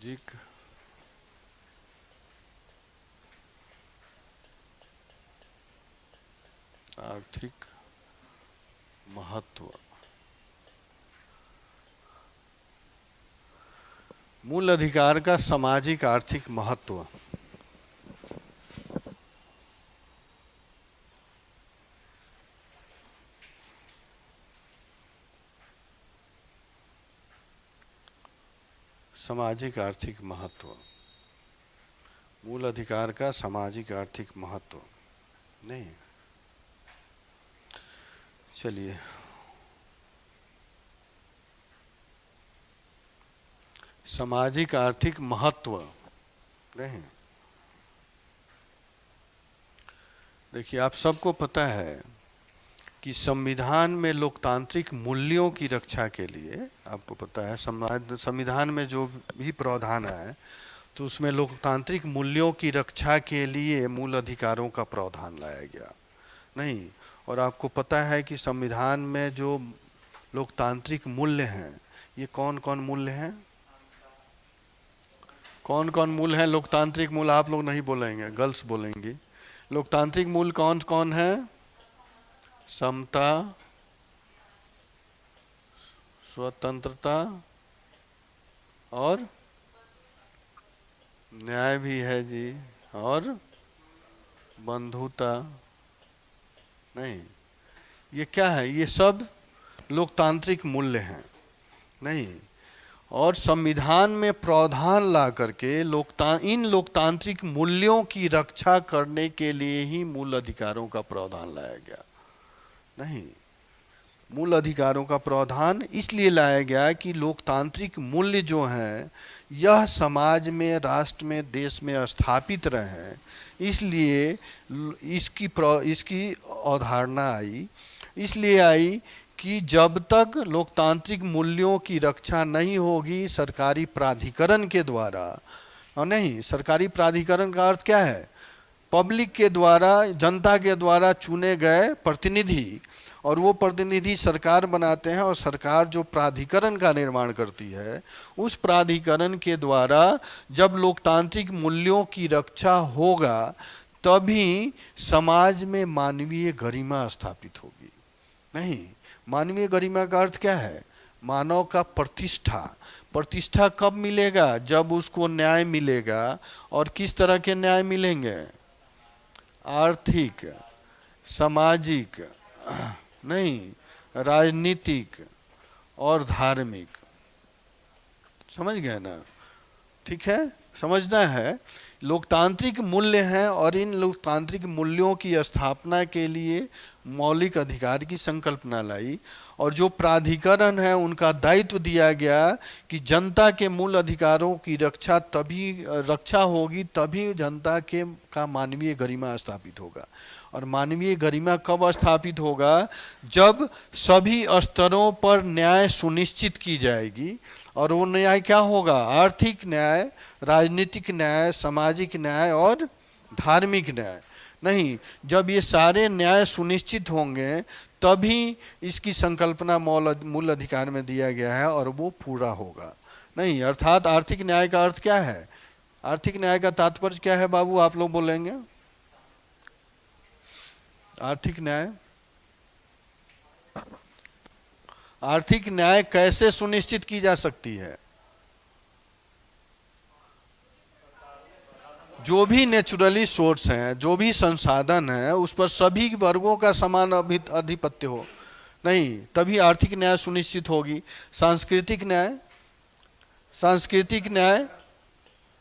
सामाजिक आर्थिक महत्व। मूल अधिकार का सामाजिक आर्थिक महत्व। सामाजिक आर्थिक महत्व, मूल अधिकार का सामाजिक आर्थिक महत्व नहीं। चलिए, सामाजिक आर्थिक महत्व नहीं। देखिए, आप सबको पता है कि संविधान में लोकतांत्रिक मूल्यों की रक्षा के लिए, आपको पता है संविधान में जो भी प्रावधान है तो उसमें लोकतांत्रिक मूल्यों की रक्षा के लिए मूल अधिकारों का प्रावधान लाया गया नहीं। और आपको पता है कि संविधान में जो लोकतांत्रिक मूल्य हैं, ये कौन कौन मूल्य हैं? कौन कौन मूल्य हैं लोकतांत्रिक मूल्य? आप लोग नहीं बोलेंगे, गर्ल्स बोलेंगी। लोकतांत्रिक मूल्य कौन कौन है? समता, स्वतंत्रता और न्याय भी है जी, और बंधुता नहीं। ये क्या है? ये सब लोकतांत्रिक मूल्य हैं नहीं। और संविधान में प्रावधान ला करके इन लोकतांत्रिक मूल्यों की रक्षा करने के लिए ही मूल अधिकारों का प्रावधान लाया गया नहीं। मूल अधिकारों का प्रावधान इसलिए लाया गया कि लोकतांत्रिक मूल्य जो हैं यह समाज में, राष्ट्र में, देश में स्थापित रहे। इसलिए इसकी अवधारणा आई, इसलिए आई कि जब तक लोकतांत्रिक मूल्यों की रक्षा नहीं होगी सरकारी प्राधिकरण के द्वारा, और नहीं, सरकारी प्राधिकरण का अर्थ क्या है? पब्लिक के द्वारा, जनता के द्वारा चुने गए प्रतिनिधि, और वो प्रतिनिधि सरकार बनाते हैं और सरकार जो प्राधिकरण का निर्माण करती है, उस प्राधिकरण के द्वारा जब लोकतांत्रिक मूल्यों की रक्षा होगा तभी समाज में मानवीय गरिमा स्थापित होगी नहीं। मानवीय गरिमा का अर्थ क्या है? मानव का प्रतिष्ठा। प्रतिष्ठा कब मिलेगा? जब उसको न्याय मिलेगा। और किस तरह के न्याय मिलेंगे? आर्थिक, सामाजिक नहीं, राजनीतिक और धार्मिक। समझ गए ना? ठीक है, समझना है। लोकतांत्रिक मूल्य हैं और इन लोकतांत्रिक मूल्यों की स्थापना के लिए मौलिक अधिकार की संकल्पना लाई, और जो प्राधिकरण है उनका दायित्व दिया गया कि जनता के मूल अधिकारों की रक्षा होगी तभी जनता का मानवीय गरिमा स्थापित होगा। और मानवीय गरिमा कब स्थापित होगा? जब सभी स्तरों पर न्याय सुनिश्चित की जाएगी। और वो न्याय क्या होगा? आर्थिक न्याय, राजनीतिक न्याय, सामाजिक न्याय और धार्मिक न्याय नहीं। जब ये सारे न्याय सुनिश्चित होंगे तभी इसकी संकल्पना मूल अधिकार में दिया गया है और वो पूरा होगा नहीं। अर्थात आर्थिक न्याय का अर्थ क्या है? आर्थिक न्याय का तात्पर्य क्या है बाबू? आप लोग बोलेंगे आर्थिक न्याय। आर्थिक न्याय कैसे सुनिश्चित की जा सकती है? जो भी नेचुरली सोर्स हैं, जो भी संसाधन है, उस पर सभी वर्गों का समान आधिपत्य हो नहीं, तभी आर्थिक न्याय सुनिश्चित होगी। सांस्कृतिक न्याय, सांस्कृतिक न्याय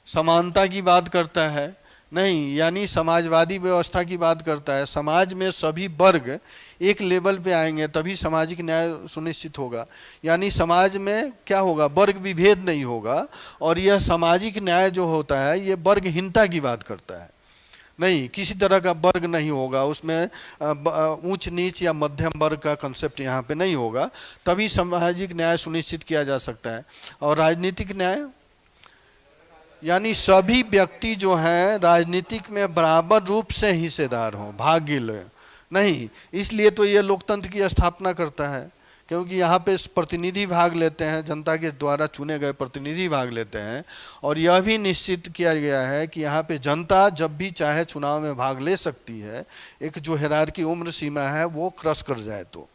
समानता की बात करता है नहीं, यानी समाजवादी व्यवस्था की बात करता है। समाज में सभी वर्ग एक लेवल पे आएंगे तभी सामाजिक न्याय सुनिश्चित होगा। यानी समाज में क्या होगा? वर्ग विभेद नहीं होगा। और यह सामाजिक न्याय जो होता है ये वर्गहीनता की बात करता है नहीं, किसी तरह का वर्ग नहीं होगा उसमें, ऊंच नीच या मध्यम वर्ग का कंसेप्ट यहाँ पे नहीं होगा, तभी सामाजिक न्याय सुनिश्चित किया जा सकता है। और राजनीतिक न्याय यानी सभी व्यक्ति जो हैं राजनीतिक में बराबर रूप से हिस्सेदार हों, भाग्य लें नहीं। इसलिए तो ये लोकतंत्र की स्थापना करता है क्योंकि यहाँ पे प्रतिनिधि भाग लेते हैं, जनता के द्वारा चुने गए प्रतिनिधि भाग लेते हैं, और यह भी निश्चित किया गया है कि यहाँ पे जनता जब भी चाहे चुनाव में भाग ले सकती है, एक जो हिरार्की उम्र सीमा है वो क्रॉस कर जाए तो।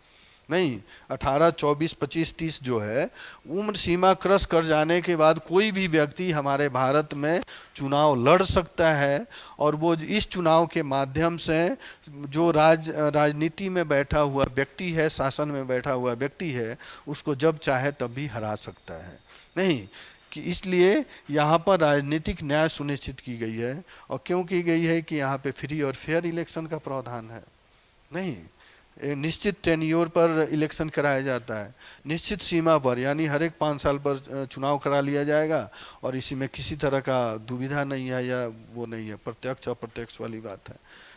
नहीं, 18, 24, 25, 30 जो है उम्र सीमा क्रॉस कर जाने के बाद कोई भी व्यक्ति हमारे भारत में चुनाव लड़ सकता है, और वो इस चुनाव के माध्यम से जो राजनीति में बैठा हुआ व्यक्ति है, शासन में बैठा हुआ व्यक्ति है, उसको जब चाहे तब भी हरा सकता है। नहीं कि इसलिए यहाँ पर राजनीतिक न्याय सुनिश्चित की गई है। और क्यों की गई है कि यहाँ पे फ्री और फेयर इलेक्शन का प्रावधान है। नहीं, एक निश्चित टेन्योर पर इलेक्शन कराया जाता है, निश्चित सीमा पर, यानी हर एक 5 साल पर चुनाव करा लिया जाएगा, और इसी में किसी तरह का दुविधा नहीं है या वो नहीं है, प्रत्यक्ष अप्रत्यक्ष वाली बात है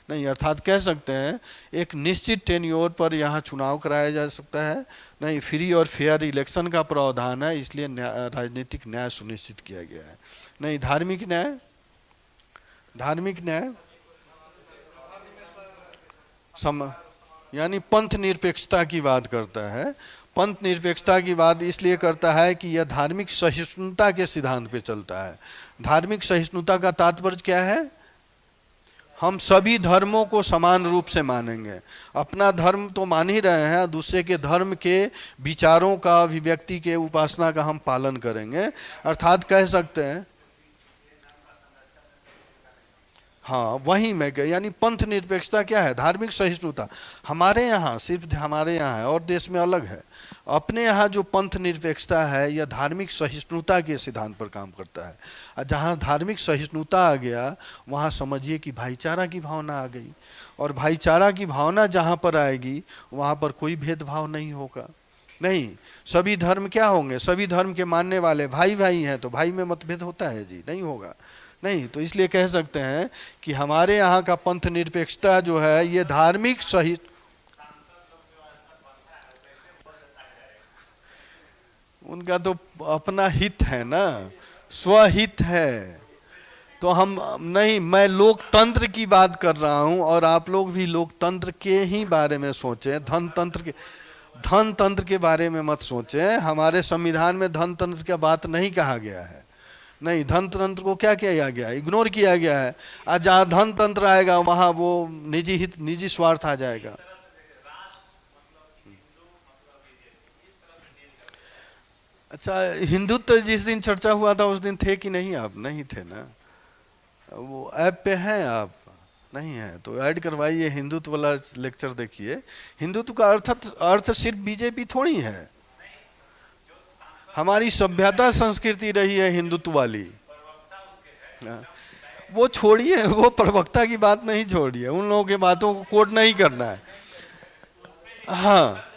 नहीं। अर्थात कह सकते हैं एक निश्चित टेन्योर पर यहाँ चुनाव कराया जा सकता है। नहीं, फ्री और फेयर इलेक्शन का प्रावधान है, इसलिए राजनीतिक न्याय सुनिश्चित किया गया है। नहीं, धार्मिक न्याय, धार्मिक न्याय यानी पंथ निरपेक्षता की बात करता है। पंथ निरपेक्षता की बात इसलिए करता है कि यह धार्मिक सहिष्णुता के सिद्धांत पे चलता है। धार्मिक सहिष्णुता का तात्पर्य क्या है? हम सभी धर्मों को समान रूप से मानेंगे। अपना धर्म तो मान ही रहे हैं, दूसरे के धर्म के विचारों का, अभिव्यक्ति के, उपासना का हम पालन करेंगे। अर्थात कह सकते हैं, हाँ वही मैं कह, यानी पंथ निरपेक्षता क्या है? धार्मिक सहिष्णुता। हमारे यहाँ, सिर्फ हमारे यहाँ है और देश में अलग है। अपने यहाँ जो पंथ निरपेक्षता है यह धार्मिक सहिष्णुता के सिद्धांत पर काम करता है। जहाँ धार्मिक सहिष्णुता आ गया वहाँ समझिए कि भाईचारा की भावना आ गई, और भाईचारा की भावना जहाँ पर आएगी वहाँ पर कोई भेदभाव नहीं होगा। नहीं, सभी धर्म क्या होंगे? सभी धर्म के मानने वाले भाई भाई हैं, तो भाई में मतभेद होता है जी? नहीं होगा। नहीं, तो इसलिए कह सकते हैं कि हमारे यहाँ का पंथ निरपेक्षता जो है ये धार्मिक सही, उनका तो अपना हित है ना, स्वहित है। तो हम नहीं, मैं लोकतंत्र की बात कर रहा हूं, और आप लोग भी लोकतंत्र के ही बारे में सोचें, धन तंत्र के बारे में मत सोचें। हमारे संविधान में धन तंत्र का बात नहीं कहा गया है। नहीं, धन तंत्र को क्या किया गया है? इग्नोर किया गया है। आज जहाँ धन तंत्र आएगा वहाँ वो निजी हित, निजी स्वार्थ आ जाएगा। अच्छा, हिंदुत्व जिस दिन चर्चा हुआ था उस दिन थे कि नहीं आप? नहीं थे ना, वो ऐप पे हैं आप? नहीं है तो ऐड करवाइए, हिंदुत्व वाला लेक्चर देखिए। हिंदुत्व का अर्थ सिर्फ बीजेपी थोड़ी है। हमारी सभ्यता संस्कृति रही है हिंदुत्व वाली। वो छोड़िए, वो प्रवक्ता की बात नहीं छोड़िए, उन लोगों की बातों को कोट नहीं करना है। हाँ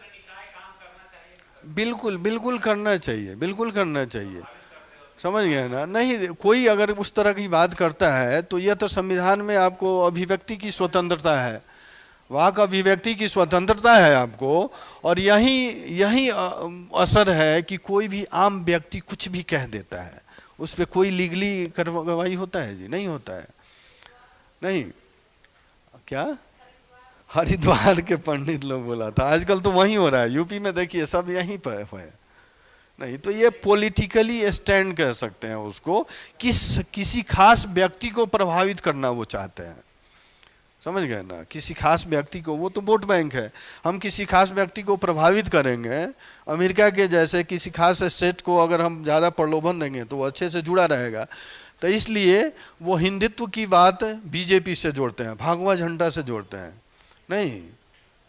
बिल्कुल, बिल्कुल करना चाहिए, बिल्कुल करना चाहिए, समझ गए ना। नहीं, कोई अगर उस तरह की बात करता है तो यह तो संविधान में आपको अभिव्यक्ति की स्वतंत्रता है, वहाँ का अभिव्यक्ति की स्वतंत्रता है आपको, और यही असर है कि कोई भी आम व्यक्ति कुछ भी कह देता है, उस पर कोई लीगली कार्रवाई होता है जी? नहीं होता है। नहीं, क्या हरिद्वार के पंडित लोग बोला था, आजकल तो वही हो रहा है, यूपी में देखिए सब यहीं पर है। नहीं, तो ये पॉलिटिकली स्टैंड कह सकते हैं उसको, किसी खास व्यक्ति को प्रभावित करना वो चाहते हैं, समझ गए ना। किसी खास व्यक्ति को, वो तो वोट बैंक है, हम किसी खास व्यक्ति को प्रभावित करेंगे। अमेरिका के जैसे किसी खास स्टेट को अगर हम ज़्यादा प्रलोभन देंगे तो वो अच्छे से जुड़ा रहेगा। तो इसलिए वो हिंदुत्व की बात बीजेपी से जोड़ते हैं, भगवा झंडा से जोड़ते हैं। नहीं,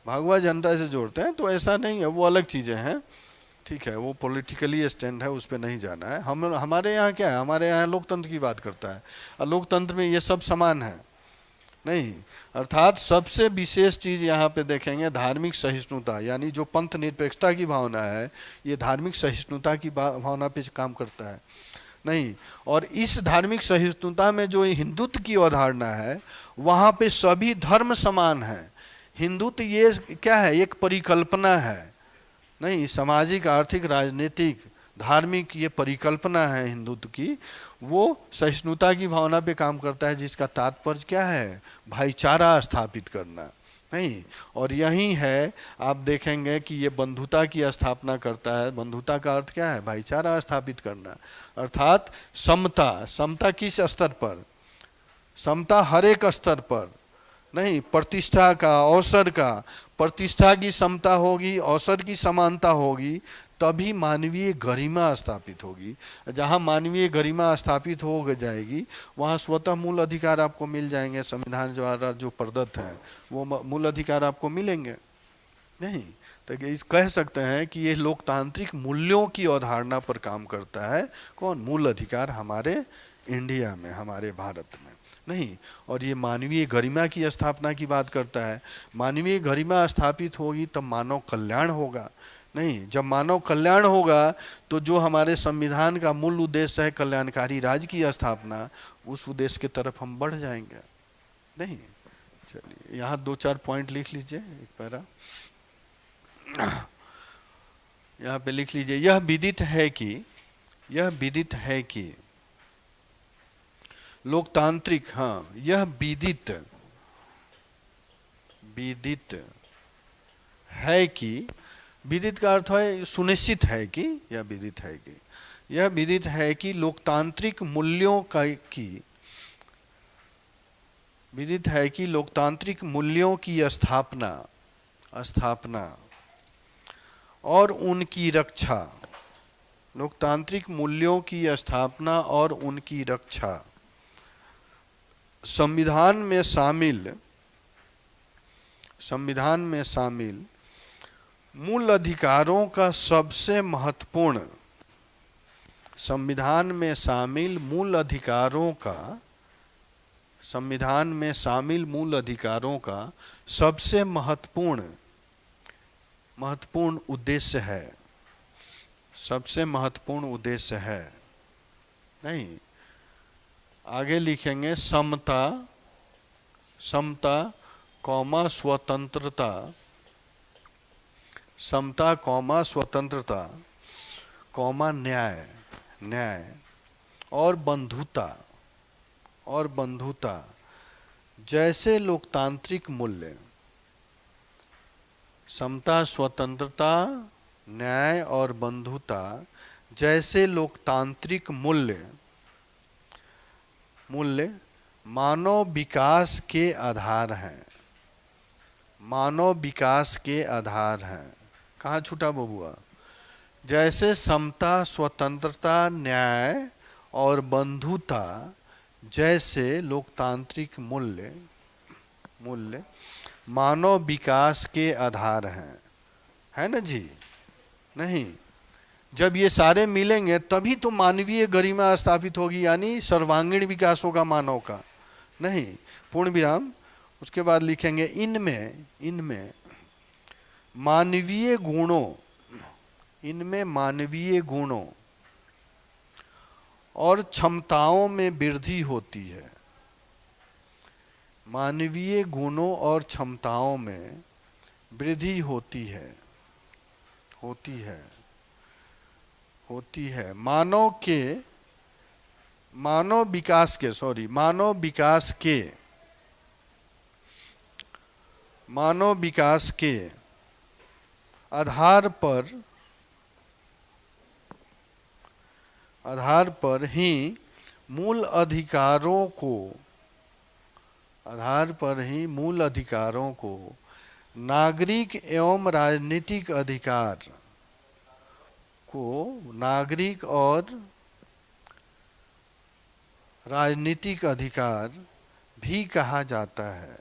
भगवा झंडा से जोड़ते हैं तो ऐसा नहीं है, वो अलग चीज़ें हैं, ठीक है, वो पॉलिटिकली स्टैंड है, उस पर नहीं जाना है। हमारे यहाँ क्या है? हमारे यहाँ लोकतंत्र की बात करता है, और लोकतंत्र में ये सब समान है। नहीं, अर्थात सबसे विशेष चीज़ यहाँ पे देखेंगे धार्मिक सहिष्णुता, यानी जो पंथ निरपेक्षता की भावना है ये धार्मिक सहिष्णुता की भावना पे काम करता है। नहीं, और इस धार्मिक सहिष्णुता में जो हिंदुत्व की अवधारणा है वहाँ पे सभी धर्म समान है। हिंदुत्व ये क्या है? एक परिकल्पना है। नहीं, सामाजिक, आर्थिक, राजनीतिक, धार्मिक ये परिकल्पना है हिंदुत्व की। वो सहिष्णुता की भावना पे काम करता है, जिसका तात्पर्य क्या है? भाईचारा स्थापित करना। नहीं। और यही है, आप देखेंगे कि ये बंधुता की स्थापना करता है। बंधुता का अर्थ क्या है? भाईचारा स्थापित करना, अर्थात समता। समता किस स्तर पर? समता हर एक स्तर पर, नहीं, प्रतिष्ठा का, अवसर का। प्रतिष्ठा की समता होगी, अवसर की समानता होगी, तभी मानवीय गरिमा स्थापित होगी। जहाँ मानवीय गरिमा स्थापित हो जाएगी, वहाँ स्वतः मूल अधिकार आपको मिल जाएंगे। संविधान द्वारा जो प्रदत्त है वो मूल अधिकार आपको मिलेंगे। नहीं तो इस कह सकते हैं कि ये लोकतांत्रिक मूल्यों की अवधारणा पर काम करता है। कौन? मूल अधिकार हमारे इंडिया में, हमारे भारत में। नहीं, और ये मानवीय गरिमा की स्थापना की बात करता है। मानवीय गरिमा स्थापित होगी तब मानव कल्याण होगा। नहीं, जब मानव कल्याण होगा तो जो हमारे संविधान का मूल उद्देश्य है कल्याणकारी राज्य की स्थापना, उस उद्देश्य की तरफ हम बढ़ जाएंगे। नहीं, चलिए यहाँ 2-4 पॉइंट लिख लीजिए, एक पैरा यहाँ पे लिख लीजिए। यह विदित है कि लोकतांत्रिक, हाँ, यह विदित है कि, विदित का अर्थ है सुनिश्चित है कि, यह विदित है कि लोकतांत्रिक मूल्यों की स्थापना और उनकी रक्षा, लोकतांत्रिक मूल्यों की स्थापना और उनकी रक्षा संविधान में शामिल मूल अधिकारों का सबसे महत्वपूर्ण, संविधान में शामिल मूल अधिकारों का सबसे महत्वपूर्ण उद्देश्य है। नहीं, आगे लिखेंगे समता, स्वतंत्रता, न्याय और बंधुता जैसे लोकतांत्रिक मूल्य। समता, स्वतंत्रता, न्याय और बंधुता जैसे लोकतांत्रिक मूल्य मानव विकास के आधार हैं। कहाँ छूटा बबुआ? जैसे समता, स्वतंत्रता, न्याय और बंधुता जैसे लोकतांत्रिक मूल्य मानव विकास के आधार हैं, है ना जी? नहीं, जब ये सारे मिलेंगे तभी तो मानवीय गरिमा स्थापित होगी, यानी सर्वांगीण विकास होगा मानव का। नहीं, पूर्ण विराम, उसके बाद लिखेंगे इनमें मानवीय गुणों और क्षमताओं में वृद्धि होती है। मानवीय गुणों और क्षमताओं में वृद्धि होती है। मानव विकास के आधार पर ही मूल अधिकारों को नागरिक और राजनीतिक अधिकार भी कहा जाता है।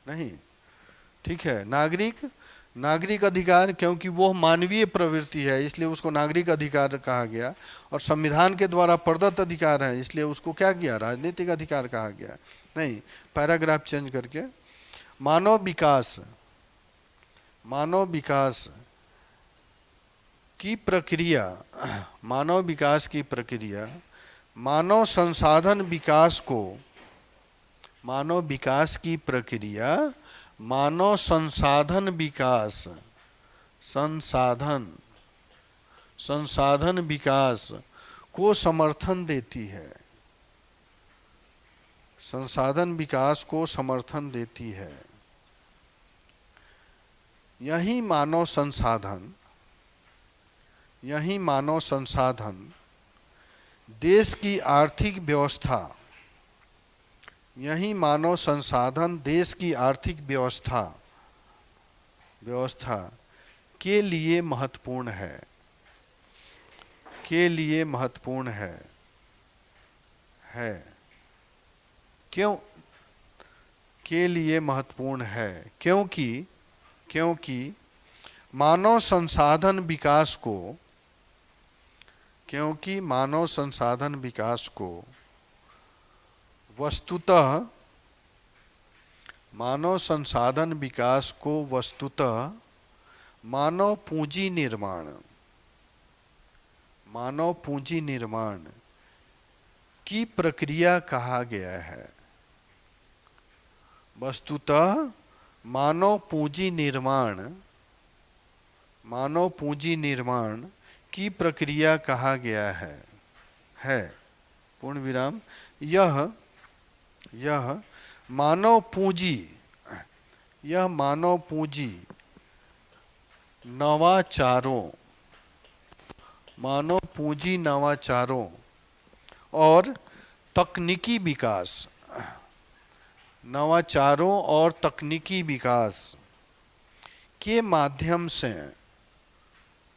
नहीं, ठीक है, नागरिक अधिकार, क्योंकि वो मानवीय प्रवृत्ति है इसलिए उसको नागरिक अधिकार कहा गया, और संविधान के द्वारा प्रदत्त अधिकार है इसलिए उसको क्या किया? राजनीतिक अधिकार कहा गया। नहीं, पैराग्राफ चेंज करके मानव विकास की प्रक्रिया मानव संसाधन संसाधन विकास को समर्थन देती है, संसाधन विकास को समर्थन देती है। यही मानव संसाधन, यही मानव संसाधन देश की आर्थिक व्यवस्था, यही मानव संसाधन देश की आर्थिक व्यवस्था के लिए महत्वपूर्ण है, के लिए महत्वपूर्ण है। क्यों के लिए महत्वपूर्ण है? क्योंकि मानव संसाधन विकास को, क्योंकि मानव संसाधन विकास को वस्तुतः, मानव संसाधन विकास को वस्तुतः मानव पूंजी निर्माण, मानव पूंजी निर्माण की प्रक्रिया कहा गया है। वस्तुतः मानव पूंजी निर्माण, मानव पूंजी निर्माण की प्रक्रिया कहा गया है। पूर्ण विराम। यह मानव पूंजी, यह मानव पूंजी नवाचारों, मानव पूंजी नवाचारों और तकनीकी विकास, नवाचारों और तकनीकी विकास के माध्यम से,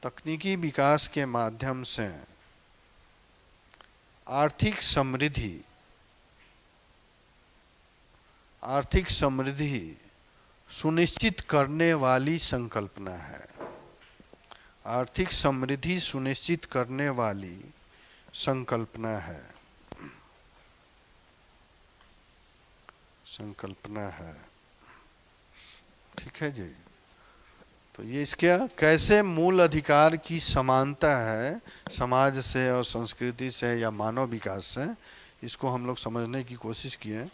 तकनीकी विकास के माध्यम से आर्थिक समृद्धि, आर्थिक समृद्धि सुनिश्चित करने वाली संकल्पना है। आर्थिक समृद्धि सुनिश्चित करने वाली संकल्पना है, संकल्पना है। ठीक है जी। तो ये इसके कैसे मूल अधिकार की समानता है समाज से और संस्कृति से या मानव विकास से, इसको हम लोग समझने की कोशिश किए।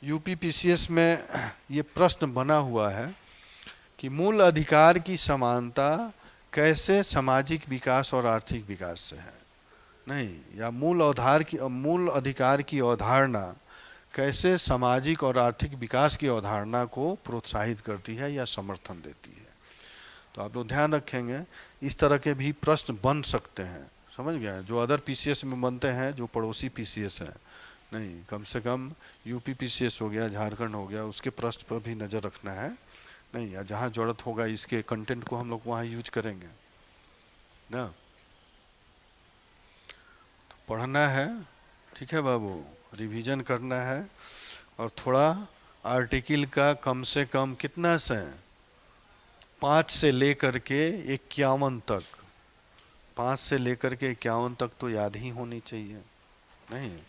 यूपीपीसीएस में ये प्रश्न बना हुआ है कि मूल अधिकार की समानता कैसे सामाजिक विकास और आर्थिक विकास से है, नहीं, या मूल अधिकार की अवधारणा कैसे सामाजिक और आर्थिक विकास की अवधारणा को प्रोत्साहित करती है या समर्थन देती है। तो आप लोग ध्यान रखेंगे, इस तरह के भी प्रश्न बन सकते हैं, समझ गए, जो अदर पीसीएस में बनते हैं, जो पड़ोसी पीसीएस है, नहीं, कम से कम यूपी पीसीएस हो गया, झारखंड हो गया, उसके प्रश्न पर भी नज़र रखना है, नहीं, या जहाँ जरूरत होगा इसके कंटेंट को हम लोग वहाँ यूज करेंगे ना। तो पढ़ना है, ठीक है बाबू, रिवीजन करना है, और थोड़ा आर्टिकल का कम से कम कितना से 5 से लेकर के 51 तक, 5 से लेकर के 51 तक तो याद ही होनी चाहिए, नहीं,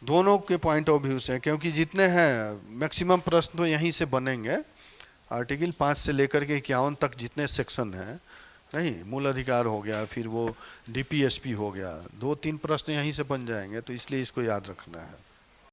दोनों के पॉइंट ऑफ व्यू से, क्योंकि जितने हैं मैक्सिमम प्रश्न तो यहीं से बनेंगे। आर्टिकल 5 से लेकर के 51 तक जितने सेक्शन हैं, नहीं, मूल अधिकार हो गया, फिर वो डीपीएसपी हो गया, 2-3 प्रश्न यहीं से बन जाएंगे, तो इसलिए इसको याद रखना है।